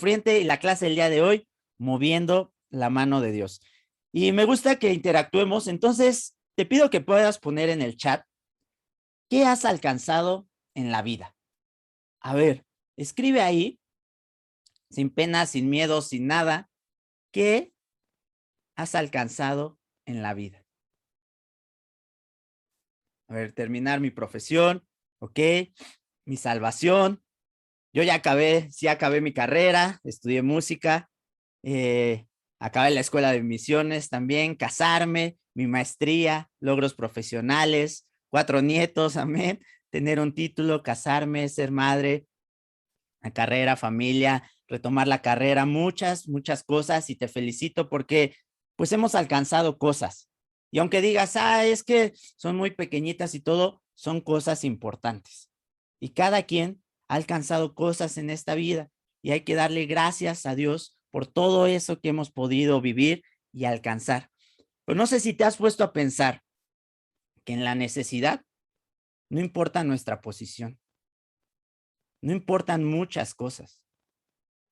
frente y la clase del día de hoy, moviendo la mano de Dios. Y me gusta que interactuemos, entonces te pido que puedas poner en el chat, ¿qué has alcanzado en la vida? A ver, escribe ahí, sin pena, sin miedo, sin nada, ¿qué has alcanzado en la vida? A ver, terminar mi profesión, ok, mi salvación. Yo ya acabé, sí acabé mi carrera, estudié música, acabé la escuela de misiones también, casarme, mi maestría, logros profesionales, 4 nietos, amén, tener un título, casarme, ser madre, la carrera, familia, retomar la carrera, muchas, muchas cosas y te felicito porque pues hemos alcanzado cosas. Y aunque digas, es que son muy pequeñitas y todo, son cosas importantes. Y cada quien ha alcanzado cosas en esta vida y hay que darle gracias a Dios por todo eso que hemos podido vivir y alcanzar. Pues no sé si te has puesto a pensar que en la necesidad no importa nuestra posición, no importan muchas cosas.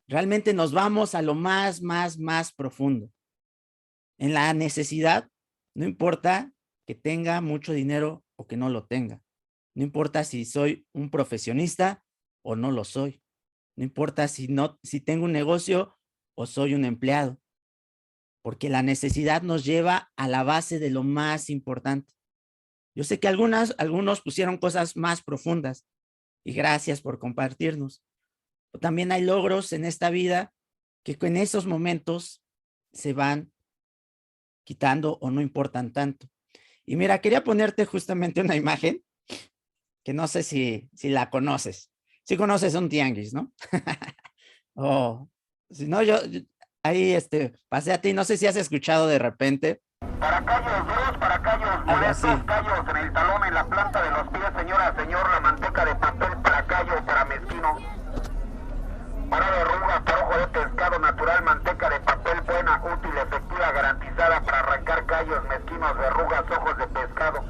Realmente nos vamos a lo más profundo. En la necesidad, no importa que tenga mucho dinero o que no lo tenga. No importa si soy un profesionista o no lo soy. No importa si tengo un negocio o soy un empleado. Porque la necesidad nos lleva a la base de lo más importante. Yo sé que algunos pusieron cosas más profundas y gracias por compartirnos. Pero también hay logros en esta vida que en esos momentos se van quitando o no importan tanto. Y mira, quería ponerte justamente una imagen que no sé si la conoces. Si conoces un tianguis, ¿no? O si no, ahí pasé a ti, no sé si has escuchado de repente. Para callos duros, para callos molestos, callos en el talón, en la planta de los pies, señora, señor, la manteca de papel para callo, para mezquino. Para verruga, para ojo de pescado natural, manteca de papel buena, útil, efectiva, garantizada para arrancar callos, mezquinos, verrugas, ojos de pescado.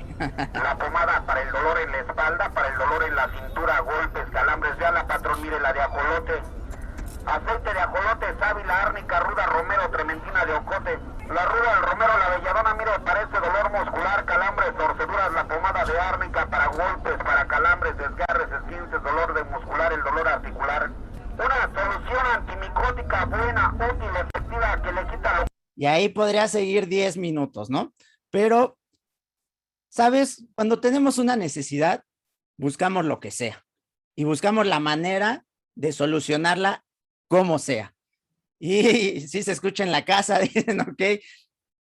La pomada para el dolor en la espalda, para el dolor en la cintura, golpes, calambres. Ya la patrón, mire la de ajolote. Aceite de ajolote, sábila, árnica, ruda, romero, trementina de ocote. La ruda, el romero, la belladona, mire, para ese dolor muscular, calambres, torceduras, la pomada de árnica para golpes, para calambres, desgarres, esguinces, dolor de muscular, el dolor articular. Una solución antimicótica buena, útil, efectiva, que le quita lo... Y ahí podría seguir 10 minutos, ¿no? Pero, ¿sabes? Cuando tenemos una necesidad, buscamos lo que sea. Y buscamos la manera de solucionarla como sea. Y si se escucha en la casa, dicen, ok.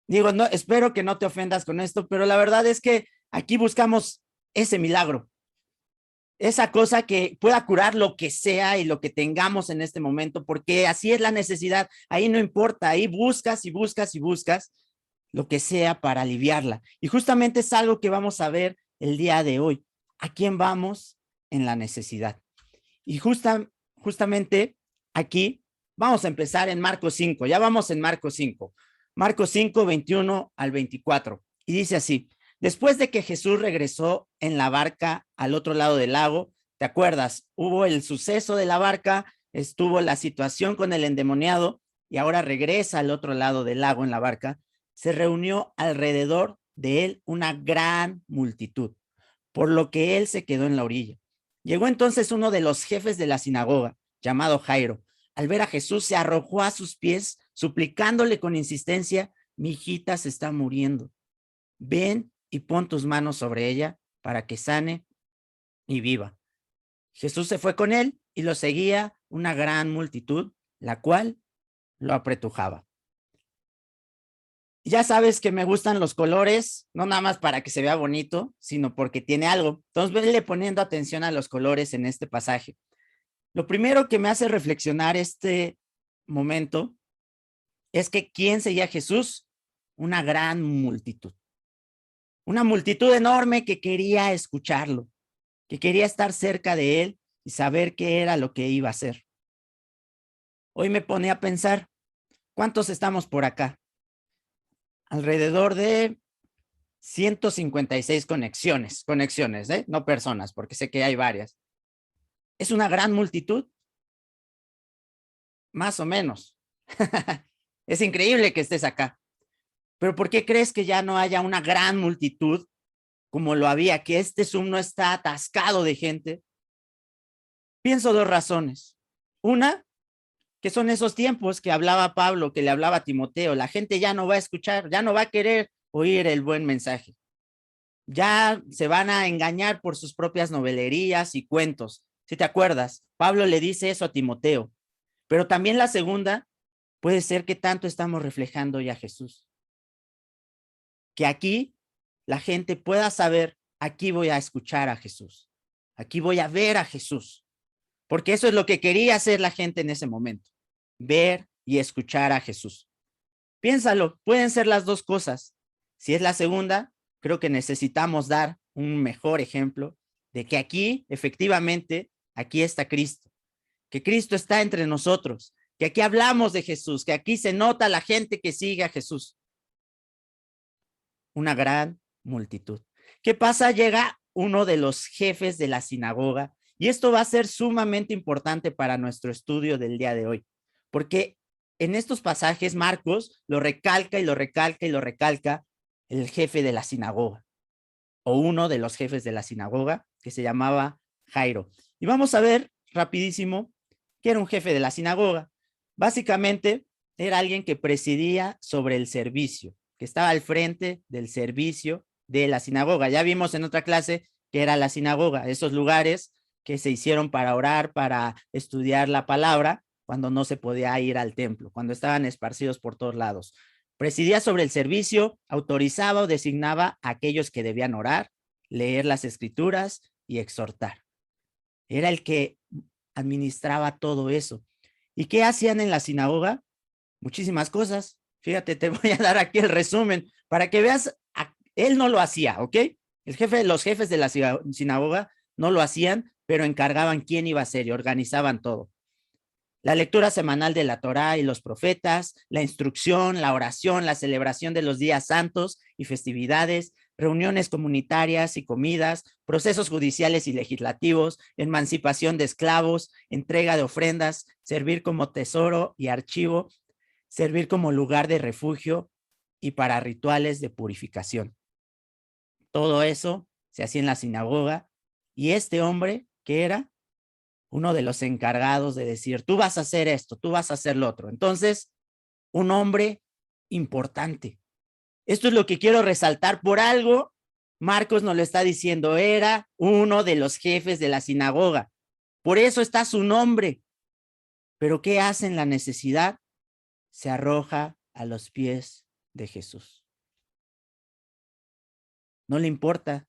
Digo, no, espero que no te ofendas con esto, pero la verdad es que aquí buscamos ese milagro. Esa cosa que pueda curar lo que sea y lo que tengamos en este momento, porque así es la necesidad. Ahí no importa, ahí buscas y buscas y buscas lo que sea para aliviarla. Y justamente es algo que vamos a ver el día de hoy. ¿A quién vamos en la necesidad? Y justamente aquí vamos a empezar en Marcos 5. Ya vamos en Marcos 5. Marcos 5, 21 al 24. Y dice así: después de que Jesús regresó en la barca al otro lado del lago, ¿te acuerdas? Hubo el suceso de la barca, estuvo la situación con el endemoniado y ahora regresa al otro lado del lago en la barca. Se reunió alrededor de él una gran multitud, por lo que él se quedó en la orilla. Llegó entonces uno de los jefes de la sinagoga, llamado Jairo. Al ver a Jesús, se arrojó a sus pies, suplicándole con insistencia: mi hijita se está muriendo. Ven y pon tus manos sobre ella para que sane y viva. Jesús se fue con él y lo seguía una gran multitud, la cual lo apretujaba. Ya sabes que me gustan los colores, no nada más para que se vea bonito, sino porque tiene algo. Entonces, venle poniendo atención a los colores en este pasaje. Lo primero que me hace reflexionar este momento es que ¿quién seguía a Jesús? Una gran multitud. Una multitud enorme que quería escucharlo, que quería estar cerca de él y saber qué era lo que iba a hacer. Hoy me pone a pensar, ¿cuántos estamos por acá? Alrededor de 156 conexiones, no personas, porque sé que hay varias. Es una gran multitud. más o menos. Es increíble que estés acá. Pero ¿por qué crees que ya no haya una gran multitud como lo había, que este Zoom no está atascado de gente? Pienso dos razones. Una, que son esos tiempos que hablaba Pablo, que le hablaba a Timoteo. La gente ya no va a escuchar, ya no va a querer oír el buen mensaje. Ya se van a engañar por sus propias novelerías y cuentos. Si te acuerdas, Pablo le dice eso a Timoteo. Pero también la segunda puede ser que tanto estamos reflejando ya a Jesús. Que aquí la gente pueda saber, aquí voy a escuchar a Jesús. Aquí voy a ver a Jesús. Porque eso es lo que quería hacer la gente en ese momento. Ver y escuchar a Jesús. Piénsalo, pueden ser las dos cosas. Si es la segunda, creo que necesitamos dar un mejor ejemplo de que aquí, efectivamente, aquí está Cristo. Que Cristo está entre nosotros. Que aquí hablamos de Jesús. Que aquí se nota la gente que sigue a Jesús. Una gran multitud. ¿Qué pasa? Llega uno de los jefes de la sinagoga y esto va a ser sumamente importante para nuestro estudio del día de hoy, porque en estos pasajes Marcos lo recalca y lo recalca y lo recalca el jefe de la sinagoga o uno de los jefes de la sinagoga que se llamaba Jairo. Y vamos a ver rapidísimo qué era un jefe de la sinagoga. Básicamente era alguien que presidía sobre el servicio, que estaba al frente del servicio de la sinagoga. Ya vimos en otra clase que era la sinagoga, esos lugares que se hicieron para orar, para estudiar la palabra, cuando no se podía ir al templo, cuando estaban esparcidos por todos lados. Presidía sobre el servicio, autorizaba o designaba a aquellos que debían orar, leer las escrituras y exhortar. Era el que administraba todo eso. ¿Y qué hacían en la sinagoga? Muchísimas cosas. Fíjate, te voy a dar aquí el resumen para que veas, él no lo hacía, ¿ok? Los jefes de la sinagoga no lo hacían, pero encargaban quién iba a hacer y organizaban todo. La lectura semanal de la Torá y los profetas, la instrucción, la oración, la celebración de los días santos y festividades, reuniones comunitarias y comidas, procesos judiciales y legislativos, emancipación de esclavos, entrega de ofrendas, servir como tesoro y archivo, servir como lugar de refugio y para rituales de purificación. Todo eso se hacía en la sinagoga y este hombre, que era uno de los encargados de decir, tú vas a hacer esto, tú vas a hacer lo otro. Entonces, un hombre importante. Esto es lo que quiero resaltar. Por algo, Marcos nos lo está diciendo, era uno de los jefes de la sinagoga. Por eso está su nombre. Pero ¿qué hace en la necesidad? Se arroja a los pies de Jesús. No le importa.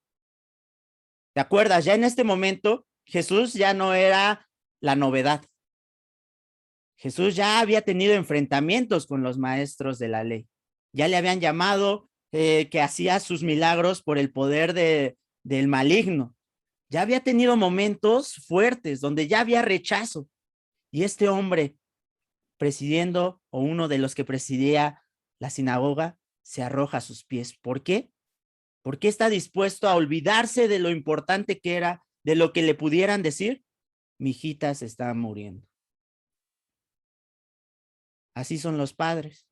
¿Te acuerdas? Ya en este momento, Jesús ya no era la novedad. Jesús ya había tenido enfrentamientos con los maestros de la ley. Ya le habían llamado que hacía sus milagros por el poder del maligno. Ya había tenido momentos fuertes donde ya había rechazo. Y este hombre presidiendo o uno de los que presidía la sinagoga se arroja a sus pies. ¿Por qué? Porque está dispuesto a olvidarse de lo importante que era, de lo que le pudieran decir. Mi hijita se está muriendo. Así son los padres.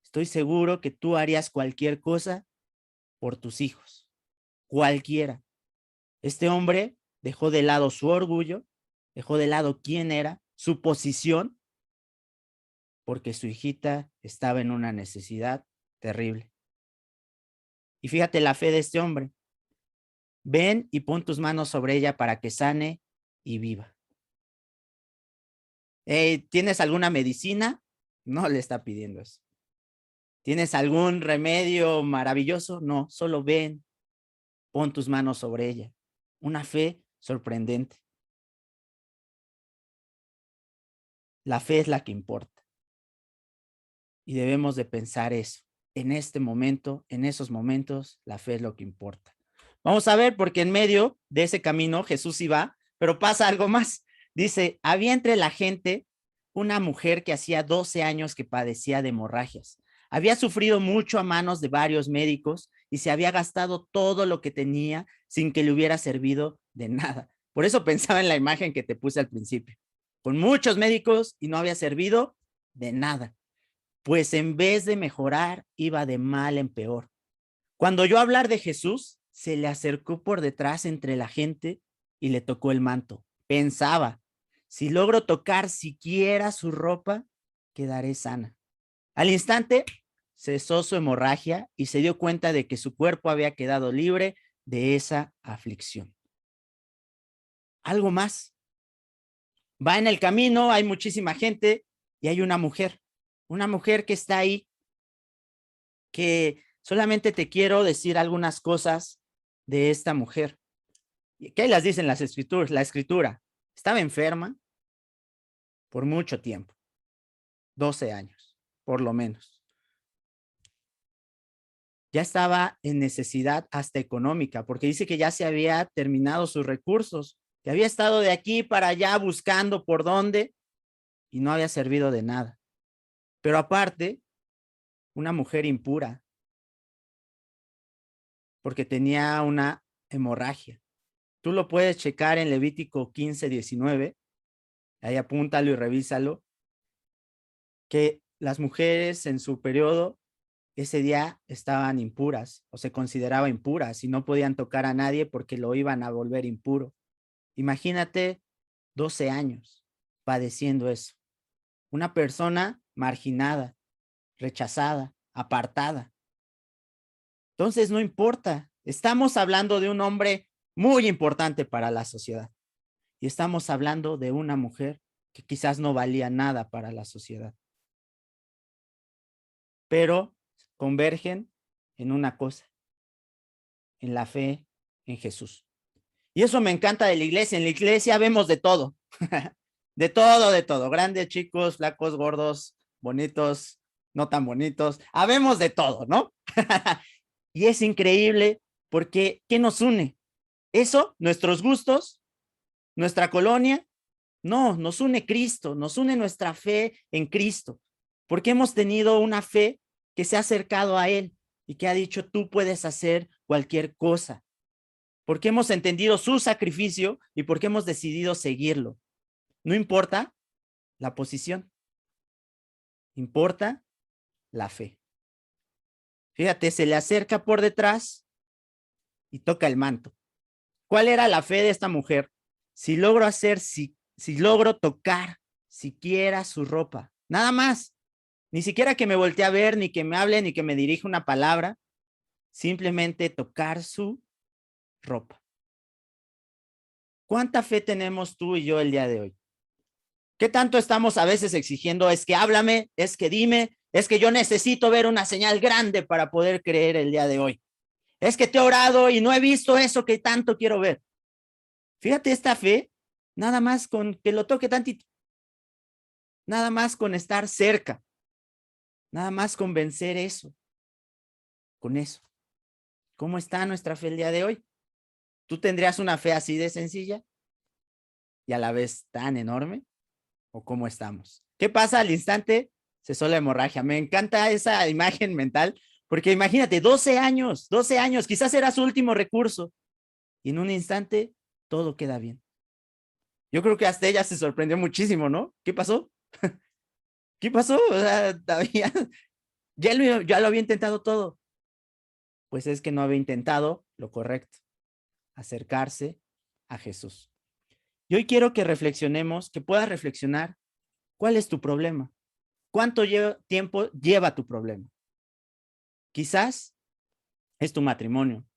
Estoy seguro que tú harías cualquier cosa por tus hijos. Cualquiera. Este hombre dejó de lado su orgullo, dejó de lado quién era, su posición, porque su hijita estaba en una necesidad terrible. Y fíjate la fe de este hombre. Ven y pon tus manos sobre ella para que sane y viva. ¿Tienes alguna medicina? No le está pidiendo eso. ¿Tienes algún remedio maravilloso? No, solo ven, pon tus manos sobre ella. Una fe sorprendente. La fe es la que importa. Y debemos de pensar eso. En este momento, en esos momentos, la fe es lo que importa. Vamos a ver, porque en medio de ese camino Jesús iba, pero pasa algo más. Dice, había entre la gente una mujer que hacía 12 años que padecía de hemorragias. Había sufrido mucho a manos de varios médicos y se había gastado todo lo que tenía sin que le hubiera servido de nada. Por eso pensaba en la imagen que te puse al principio. Con muchos médicos y no había servido de nada, pues en vez de mejorar, iba de mal en peor. Cuando oyó hablar de Jesús, se le acercó por detrás entre la gente y le tocó el manto. Pensaba, si logro tocar siquiera su ropa, quedaré sana. Al instante, cesó su hemorragia y se dio cuenta de que su cuerpo había quedado libre de esa aflicción. Algo más. Va en el camino, hay muchísima gente y hay una mujer que está ahí, que solamente te quiero decir algunas cosas de esta mujer. ¿Qué las dicen las escrituras? La escritura estaba enferma por mucho tiempo, 12 años, por lo menos. Ya estaba en necesidad hasta económica, porque dice que ya se había terminado sus recursos, que había estado de aquí para allá buscando por dónde y no había servido de nada. Pero aparte, una mujer impura, porque tenía una hemorragia. Tú lo puedes checar en Levítico 15:19, ahí apúntalo y revísalo, que las mujeres en su periodo ese día estaban impuras o se consideraba impuras y no podían tocar a nadie porque lo iban a volver impuro. Imagínate 12 años padeciendo eso. Una persona marginada, rechazada, apartada. Entonces no importa. Estamos hablando de un hombre muy importante para la sociedad y estamos hablando de una mujer que quizás no valía nada para la sociedad. Pero convergen en una cosa, en la fe en Jesús. Y eso me encanta de la iglesia. En la iglesia vemos de todo, de todo, grandes, chicos, flacos, gordos, bonitos, no tan bonitos, habemos de todo, ¿no? Y es increíble porque ¿qué nos une? Eso, nuestros gustos, nuestra colonia, no, nos une Cristo, nos une nuestra fe en Cristo, porque hemos tenido una fe que se ha acercado a Él y que ha dicho, tú puedes hacer cualquier cosa, porque hemos entendido su sacrificio y porque hemos decidido seguirlo. No importa la posición, importa la fe. Fíjate, se le acerca por detrás y toca el manto. ¿Cuál era la fe de esta mujer? Si logro tocar siquiera su ropa, nada más, ni siquiera que me voltee a ver, ni que me hable, ni que me dirija una palabra, simplemente tocar su ropa. ¿Cuánta fe tenemos tú y yo el día de hoy? ¿Qué tanto estamos a veces exigiendo? Es que háblame, es que dime, es que yo necesito ver una señal grande para poder creer el día de hoy. Es que te he orado y no he visto eso que tanto quiero ver. Fíjate esta fe, nada más con que lo toque tantito, nada más con estar cerca, nada más con vencer eso, con eso. ¿Cómo está nuestra fe el día de hoy? ¿Tú tendrías una fe así de sencilla y a la vez tan enorme? ¿O cómo estamos? ¿Qué pasa al instante? Cesó la hemorragia. Me encanta esa imagen mental, porque imagínate, 12 años, quizás era su último recurso y en un instante todo queda bien. Yo creo que hasta ella se sorprendió muchísimo, ¿no? ¿Qué pasó? ¿Qué pasó? O sea, ya lo había intentado todo. Pues es que no había intentado lo correcto, acercarse a Jesús. Y hoy quiero que reflexionemos, que puedas reflexionar, ¿cuál es tu problema? ¿Cuánto tiempo lleva tu problema? Quizás es tu matrimonio,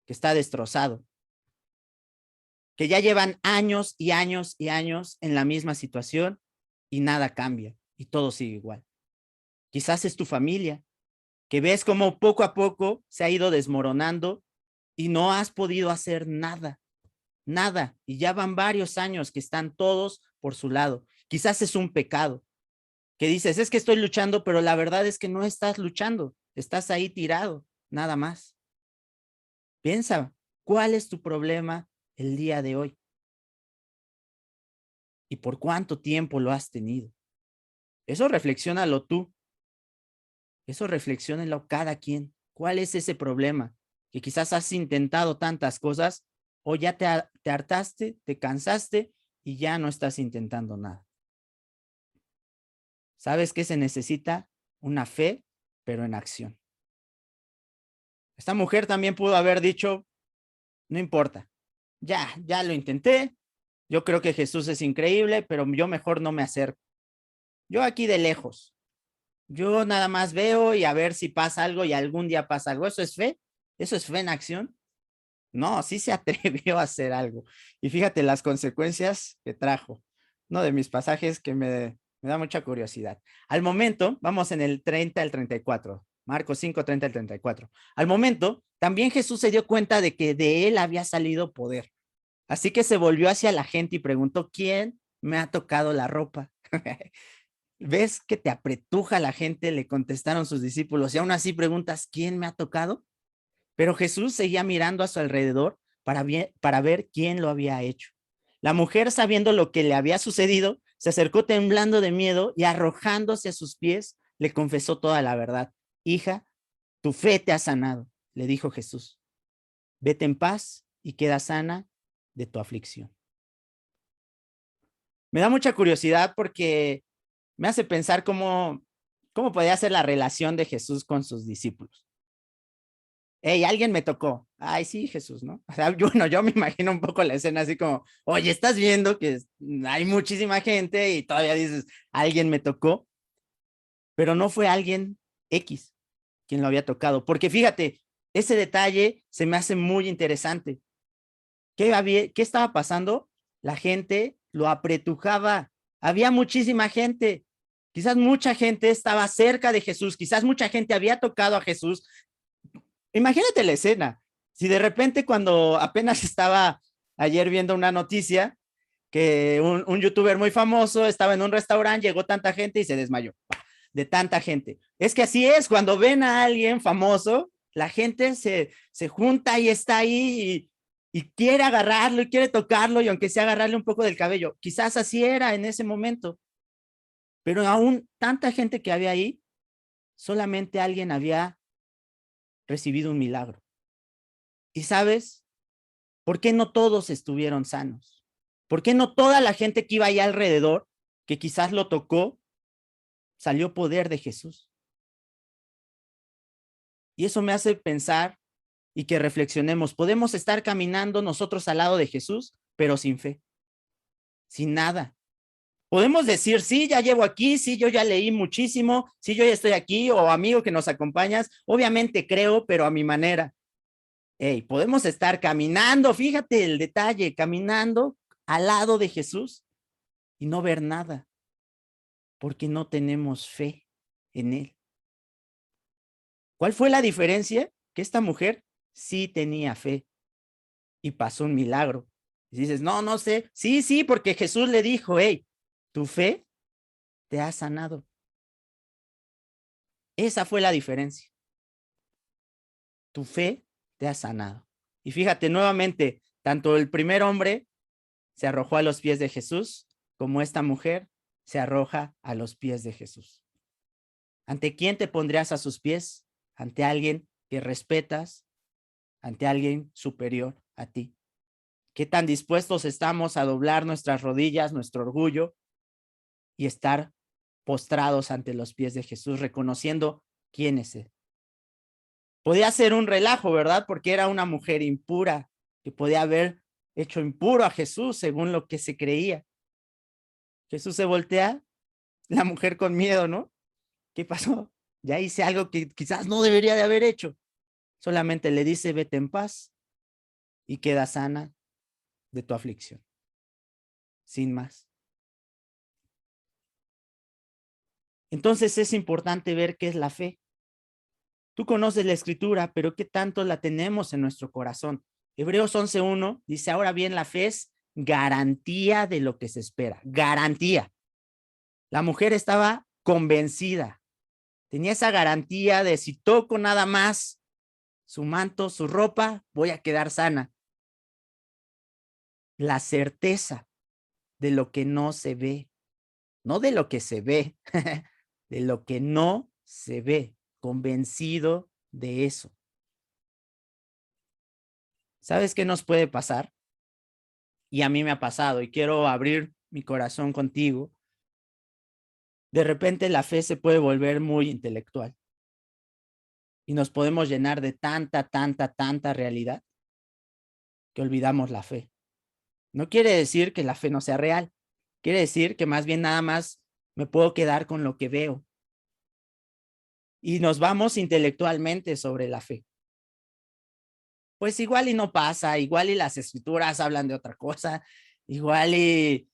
que está destrozado, que ya llevan años y años y años en la misma situación y nada cambia y todo sigue igual. Quizás es tu familia, que ves cómo poco a poco se ha ido desmoronando y no has podido hacer nada, nada, y ya van varios años que están todos por su lado. Quizás es un pecado, que dices, es que estoy luchando, pero la verdad es que no estás luchando, estás ahí tirado, nada más. Piensa, ¿cuál es tu problema el día de hoy? ¿Y por cuánto tiempo lo has tenido? Eso reflexiónalo tú. Eso reflexiónenlo cada quien. ¿Cuál es ese problema? Que quizás has intentado tantas cosas o ya te hartaste, te cansaste y ya no estás intentando nada. ¿Sabes qué se necesita? Una fe, pero en acción. Esta mujer también pudo haber dicho, no importa, ya lo intenté, yo creo que Jesús es increíble, pero yo mejor no me acerco. Yo aquí de lejos, yo nada más veo y a ver si pasa algo y algún día pasa algo. ¿Eso es fe? ¿Eso es fe en acción? No, sí se atrevió a hacer algo. Y fíjate las consecuencias que trajo. Uno de mis pasajes que me da mucha curiosidad. Al momento, vamos en el 30 al 34. Marcos 5, 30 al 34. Al momento, también Jesús se dio cuenta de que de él había salido poder. Así que se volvió hacia la gente y preguntó, ¿quién me ha tocado la ropa? ¿Ves que te apretuja la gente? Le contestaron sus discípulos y aún así preguntas, ¿quién me ha tocado? Pero Jesús seguía mirando a su alrededor para ver quién lo había hecho. La mujer, sabiendo lo que le había sucedido, se acercó temblando de miedo y arrojándose a sus pies, le confesó toda la verdad. Hija, tu fe te ha sanado, le dijo Jesús. Vete en paz y queda sana de tu aflicción. Me da mucha curiosidad porque me hace pensar cómo podía ser la relación de Jesús con sus discípulos. Hey, alguien me tocó. Ay, sí, Jesús, ¿no? O sea, yo me imagino un poco la escena así como, oye, estás viendo que hay muchísima gente y todavía dices, alguien me tocó, pero no fue alguien X quien lo había tocado. Porque fíjate, ese detalle se me hace muy interesante. ¿Qué estaba pasando? La gente lo apretujaba. Había muchísima gente. Quizás mucha gente estaba cerca de Jesús, quizás mucha gente había tocado a Jesús. Imagínate la escena. Si de repente cuando apenas estaba ayer viendo una noticia que un youtuber muy famoso estaba en un restaurante, llegó tanta gente y se desmayó de tanta gente. Es que así es, cuando ven a alguien famoso, la gente se junta y está ahí y quiere agarrarlo y quiere tocarlo y aunque sea agarrarle un poco del cabello. Quizás así era en ese momento, pero aún tanta gente que había ahí, solamente alguien había recibido un milagro. ¿Y sabes por qué no todos estuvieron sanos? ¿Por qué no toda la gente que iba ahí alrededor, que quizás lo tocó, salió poder de Jesús? Y eso me hace pensar y que reflexionemos. Podemos estar caminando nosotros al lado de Jesús, pero sin fe, sin nada. Podemos decir, sí, ya llevo aquí, sí, yo ya leí muchísimo, sí, yo ya estoy aquí, o amigo que nos acompañas, obviamente creo, pero a mi manera. Hey, podemos estar caminando, fíjate el detalle, caminando al lado de Jesús y no ver nada, porque no tenemos fe en él. ¿Cuál fue la diferencia? Que esta mujer sí tenía fe y pasó un milagro. Y dices, no, no sé. Sí, porque Jesús le dijo, hey, tu fe te ha sanado. Esa fue la diferencia. Tu fe te ha sanado. Y fíjate, nuevamente, tanto el primer hombre se arrojó a los pies de Jesús, como esta mujer se arroja a los pies de Jesús. ¿Ante quién te pondrías a sus pies? Ante alguien que respetas, ante alguien superior a ti. ¿Qué tan dispuestos estamos a doblar nuestras rodillas, nuestro orgullo y estar postrados ante los pies de Jesús, reconociendo quién es él? Podía ser un relajo, ¿verdad? Porque era una mujer impura que podía haber hecho impuro a Jesús según lo que se creía. Jesús se voltea, la mujer con miedo, ¿no? ¿Qué pasó? Ya hice algo que quizás no debería de haber hecho. Solamente le dice, vete en paz y queda sana de tu aflicción. Sin más. Entonces es importante ver qué es la fe. Tú conoces la escritura, pero ¿qué tanto la tenemos en nuestro corazón? Hebreos 11:1 dice, ahora bien, la fe es garantía de lo que se espera. Garantía. La mujer estaba convencida. Tenía esa garantía de si toco nada más su manto, su ropa, voy a quedar sana. La certeza de lo que no se ve, no de lo que se ve, de lo que no se ve, convencido de eso. ¿Sabes qué nos puede pasar? Y a mí me ha pasado y quiero abrir mi corazón contigo. de repente la fe se puede volver muy intelectual y nos podemos llenar de tanta realidad que olvidamos la fe. No quiere decir que la fe no sea real, quiere decir que más bien nada más me puedo quedar con lo que veo. Y nos vamos intelectualmente sobre la fe. Pues igual y no pasa, igual y las escrituras hablan de otra cosa, igual y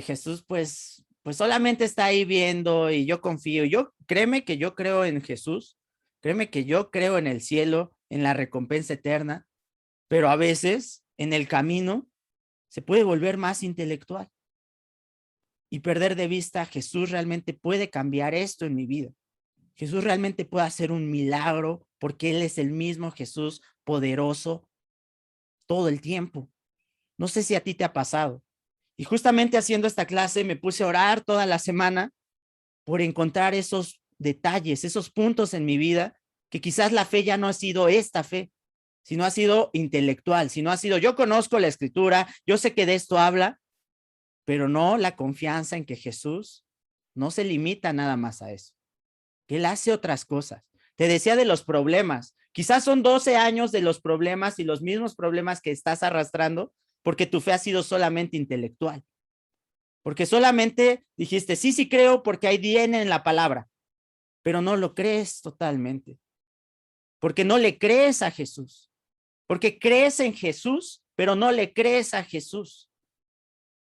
Jesús pues solamente está ahí viendo y yo confío. Créeme que yo creo en Jesús, créeme que yo creo en el cielo, en la recompensa eterna, pero a veces en el camino se puede volver más intelectual y perder de vista Jesús realmente puede cambiar esto en mi vida. Jesús realmente puede hacer un milagro porque Él es el mismo Jesús poderoso todo el tiempo. No sé si a ti te ha pasado. Y justamente haciendo esta clase me puse a orar toda la semana por encontrar esos detalles, esos puntos en mi vida que quizás la fe ya no ha sido esta fe, sino ha sido intelectual, sino ha sido yo conozco la escritura, yo sé que de esto habla, pero no la confianza en que Jesús no se limita nada más a eso, que Él hace otras cosas. Te decía de los problemas, quizás son 12 años de los problemas y los mismos problemas que estás arrastrando porque tu fe ha sido solamente intelectual, porque solamente dijiste, sí creo porque hay DNA en la palabra, pero no lo crees totalmente, porque no le crees a Jesús, porque crees en Jesús, pero no le crees a Jesús.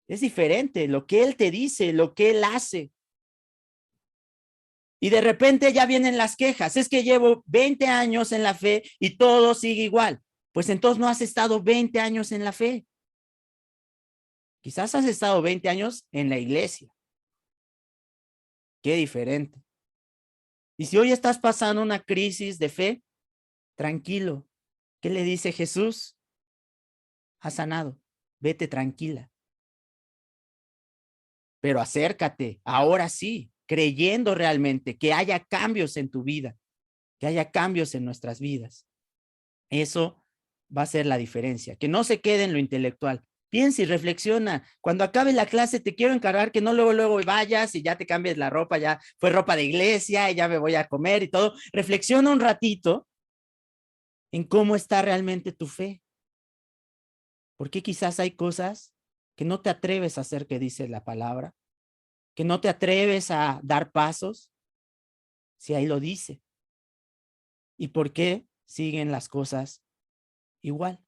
Es diferente lo que Él te dice, lo que Él hace. Y de repente ya vienen las quejas, es que llevo 20 años en la fe y todo sigue igual. Pues entonces no has estado 20 años en la fe. Quizás has estado 20 años en la iglesia. Qué diferente. Y si hoy estás pasando una crisis de fe, tranquilo. ¿Qué le dice Jesús? Has sanado, vete tranquila. Pero acércate, ahora sí, creyendo realmente que haya cambios en tu vida, que haya cambios en nuestras vidas. Eso va a ser la diferencia, que no se quede en lo intelectual. Piensa y reflexiona. Cuando acabe la clase te quiero encargar que no luego vayas y ya te cambies la ropa, ya fue ropa de iglesia y ya me voy a comer y todo. Reflexiona un ratito en cómo está realmente tu fe. Porque quizás hay cosas que no te atreves a hacer que dice la palabra, que no te atreves a dar pasos, si ahí lo dice. ¿Y por qué siguen las cosas igual?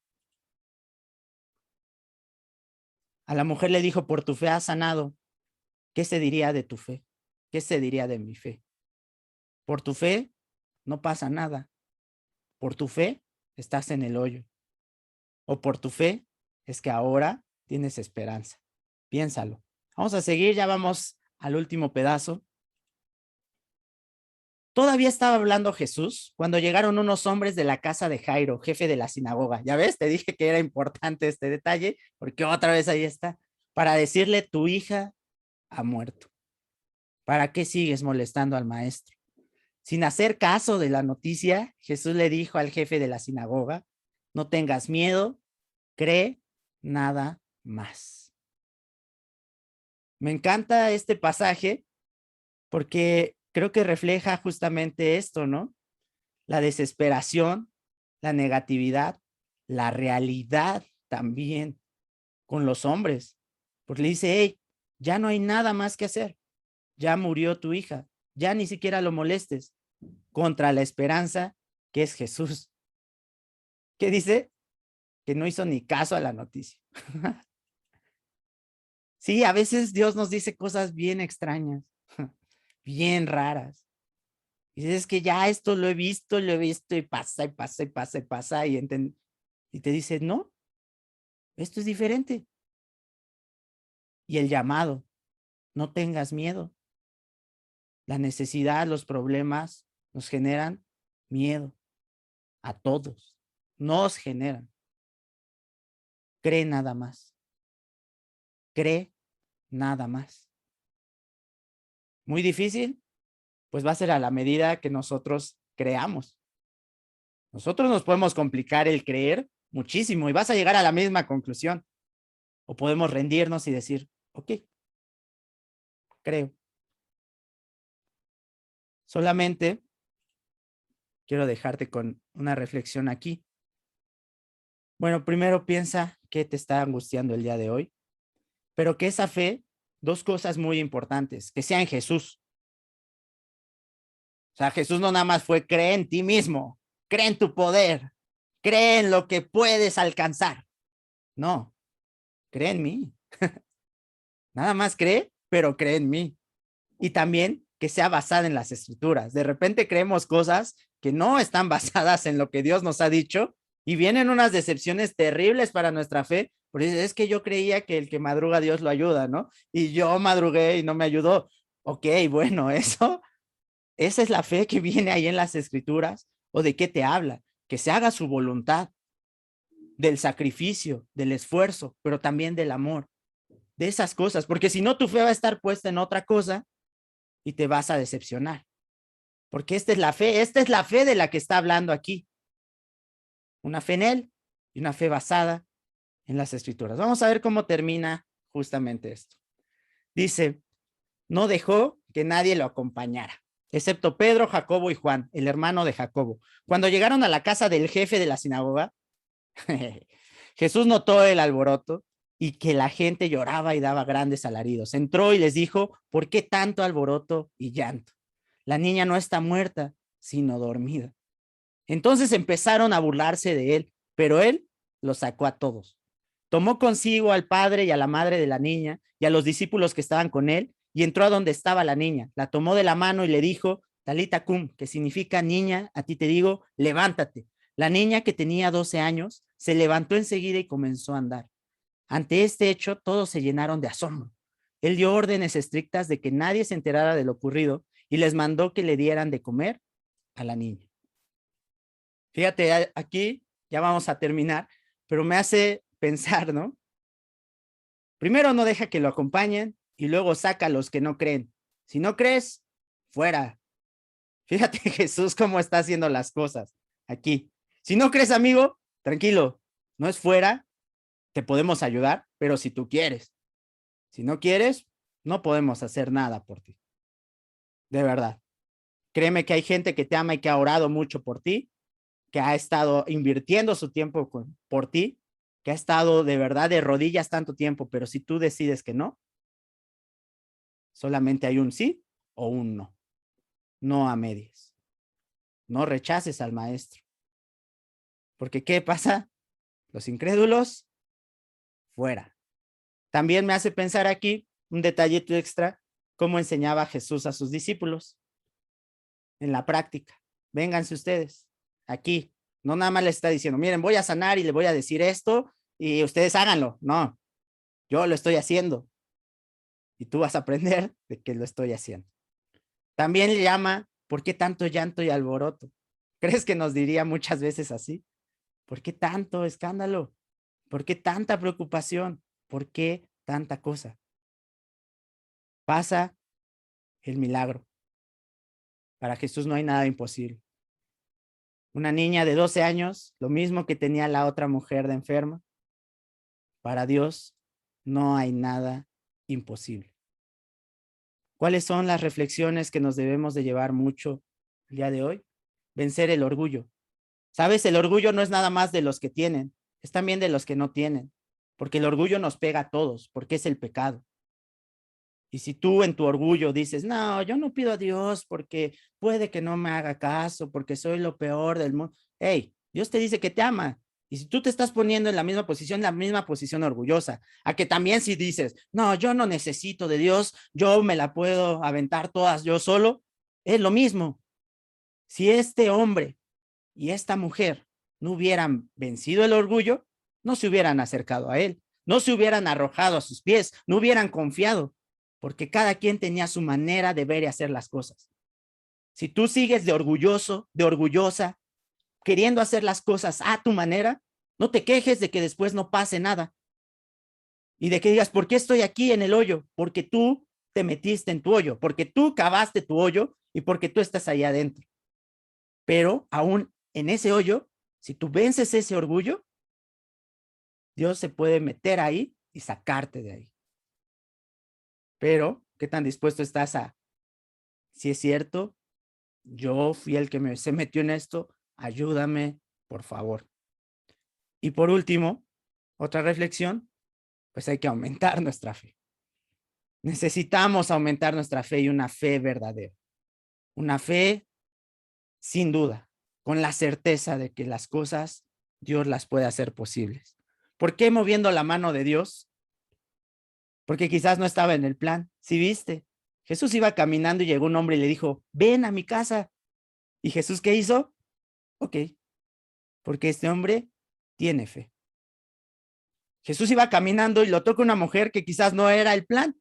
A la mujer le dijo, por tu fe has sanado. ¿Qué se diría de tu fe? ¿Qué se diría de mi fe? Por tu fe no pasa nada. Por tu fe estás en el hoyo. O por tu fe es que ahora tienes esperanza. Piénsalo. Vamos a seguir, ya vamos al último pedazo. Todavía estaba hablando Jesús cuando llegaron unos hombres de la casa de Jairo, jefe de la sinagoga. Ya ves, te dije que era importante este detalle, porque otra vez ahí está, para decirle, tu hija ha muerto. ¿Para qué sigues molestando al maestro? Sin hacer caso de la noticia, Jesús le dijo al jefe de la sinagoga, no tengas miedo, cree nada más. Me encanta este pasaje porque creo que refleja justamente esto, ¿no? La desesperación, la negatividad, la realidad también con los hombres. Porque le dice, hey, ya no hay nada más que hacer. Ya murió tu hija. Ya ni siquiera lo molestes. Contra la esperanza que es Jesús. ¿Qué dice? Que no hizo ni caso a la noticia. Sí, a veces Dios nos dice cosas bien extrañas, bien raras. Y dices, es que ya esto lo he visto y pasa y te dice, no, esto es diferente. Y el llamado, no tengas miedo. La necesidad, los problemas nos generan miedo a todos, nos generan. Cree nada más. Cree nada más. Muy difícil, pues va a ser a la medida que nosotros creamos. Nosotros nos podemos complicar el creer muchísimo y vas a llegar a la misma conclusión. O podemos rendirnos y decir, ok, creo. Solamente quiero dejarte con una reflexión aquí. Bueno, primero piensa qué te está angustiando el día de hoy, pero que esa fe, dos cosas muy importantes, que sea en Jesús. O sea, Jesús no nada más fue cree en ti mismo, cree en tu poder, cree en lo que puedes alcanzar. No, cree en mí. Nada más cree, pero cree en mí. Y también que sea basada en las escrituras. De repente creemos cosas que no están basadas en lo que Dios nos ha dicho y vienen unas decepciones terribles para nuestra fe, porque es que yo creía que el que madruga Dios lo ayuda, ¿no? Y yo madrugué y no me ayudó. Ok, bueno, esa es la fe que viene ahí en las escrituras. ¿O de qué te habla? Que se haga su voluntad, del sacrificio, del esfuerzo, pero también del amor, de esas cosas, porque si no tu fe va a estar puesta en otra cosa y te vas a decepcionar. Porque esta es la fe de la que está hablando aquí. Una fe en él y una fe basada en las escrituras. Vamos a ver cómo termina justamente esto. Dice, no dejó que nadie lo acompañara, excepto Pedro, Jacobo y Juan, el hermano de Jacobo. Cuando llegaron a la casa del jefe de la sinagoga, Jesús notó el alboroto y que la gente lloraba y daba grandes alaridos. Entró y les dijo, ¿por qué tanto alboroto y llanto? La niña no está muerta, sino dormida. Entonces empezaron a burlarse de él, pero él los sacó a todos. Tomó consigo al padre y a la madre de la niña y a los discípulos que estaban con él y entró a donde estaba la niña. La tomó de la mano y le dijo, Talita cum, que significa niña, a ti te digo, levántate. La niña, que tenía 12 años, se levantó enseguida y comenzó a andar. Ante este hecho, todos se llenaron de asombro. Él dio órdenes estrictas de que nadie se enterara de lo ocurrido y les mandó que le dieran de comer a la niña. Fíjate, aquí ya vamos a terminar, pero me hace pensar, ¿no? Primero no deja que lo acompañen y luego saca a los que no creen. Si no crees, fuera. Fíjate Jesús cómo está haciendo las cosas aquí. Si no crees, amigo, tranquilo, no es fuera, te podemos ayudar, pero si tú quieres. Si no quieres, no podemos hacer nada por ti. De verdad. Créeme que hay gente que te ama y que ha orado mucho por ti, que ha estado invirtiendo su tiempo por ti, que ha estado de verdad de rodillas tanto tiempo, pero si tú decides que no, solamente hay un sí o un no. No a medias. No rechaces al maestro. Porque ¿qué pasa? Los incrédulos, fuera. También me hace pensar aquí un detallito extra, cómo enseñaba Jesús a sus discípulos en la práctica. Vénganse ustedes, aquí. No nada más les está diciendo, miren, voy a sanar y le voy a decir esto y ustedes háganlo. No, yo lo estoy haciendo y tú vas a aprender de que lo estoy haciendo. También le llama, ¿por qué tanto llanto y alboroto? ¿Crees que nos diría muchas veces así? ¿Por qué tanto escándalo? ¿Por qué tanta preocupación? ¿Por qué tanta cosa? Pasa el milagro. Para Jesús no hay nada imposible. Una niña de 12 años, lo mismo que tenía la otra mujer de enferma. Para Dios no hay nada imposible. ¿Cuáles son las reflexiones que nos debemos de llevar mucho el día de hoy? Vencer el orgullo. ¿Sabes? El orgullo no es nada más de los que tienen, es también de los que no tienen, porque el orgullo nos pega a todos, porque es el pecado. Y si tú en tu orgullo dices, no, yo no pido a Dios porque puede que no me haga caso, porque soy lo peor del mundo. Hey, Dios te dice que te ama. Y si tú te estás poniendo en la misma posición orgullosa, a que también si dices, no, yo no necesito de Dios, yo me la puedo aventar todas yo solo, es lo mismo. Si este hombre y esta mujer no hubieran vencido el orgullo, no se hubieran acercado a él, no se hubieran arrojado a sus pies, no hubieran confiado, porque cada quien tenía su manera de ver y hacer las cosas. Si tú sigues de orgulloso, de orgullosa, queriendo hacer las cosas a tu manera, no te quejes de que después no pase nada y de que digas, ¿por qué estoy aquí en el hoyo? Porque tú te metiste en tu hoyo, porque tú cavaste tu hoyo y porque tú estás ahí adentro. Pero aún en ese hoyo, si tú vences ese orgullo, Dios se puede meter ahí y sacarte de ahí. Pero, ¿qué tan dispuesto estás a, si es cierto, yo fui el que se metió en esto, ayúdame, por favor. Y por último, otra reflexión, pues hay que aumentar nuestra fe. Necesitamos aumentar nuestra fe y una fe verdadera. Una fe sin duda, con la certeza de que las cosas Dios las puede hacer posibles. ¿Por qué moviendo la mano de Dios? Porque quizás no estaba en el plan. ¿Sí viste? Jesús iba caminando y llegó un hombre y le dijo, ven a mi casa. ¿Y Jesús qué hizo? Ok, porque este hombre tiene fe. Jesús iba caminando y lo toca una mujer que quizás no era el plan,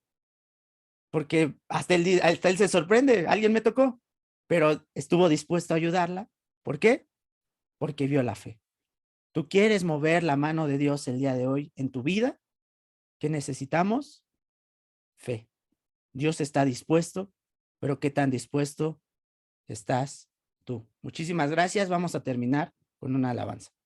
porque hasta él se sorprende, alguien me tocó, pero estuvo dispuesto a ayudarla. ¿Por qué? Porque vio la fe. ¿Tú quieres mover la mano de Dios el día de hoy en tu vida? ¿Qué necesitamos? Fe. Dios está dispuesto, pero ¿qué tan dispuesto estás tú? Muchísimas gracias. Vamos a terminar con una alabanza.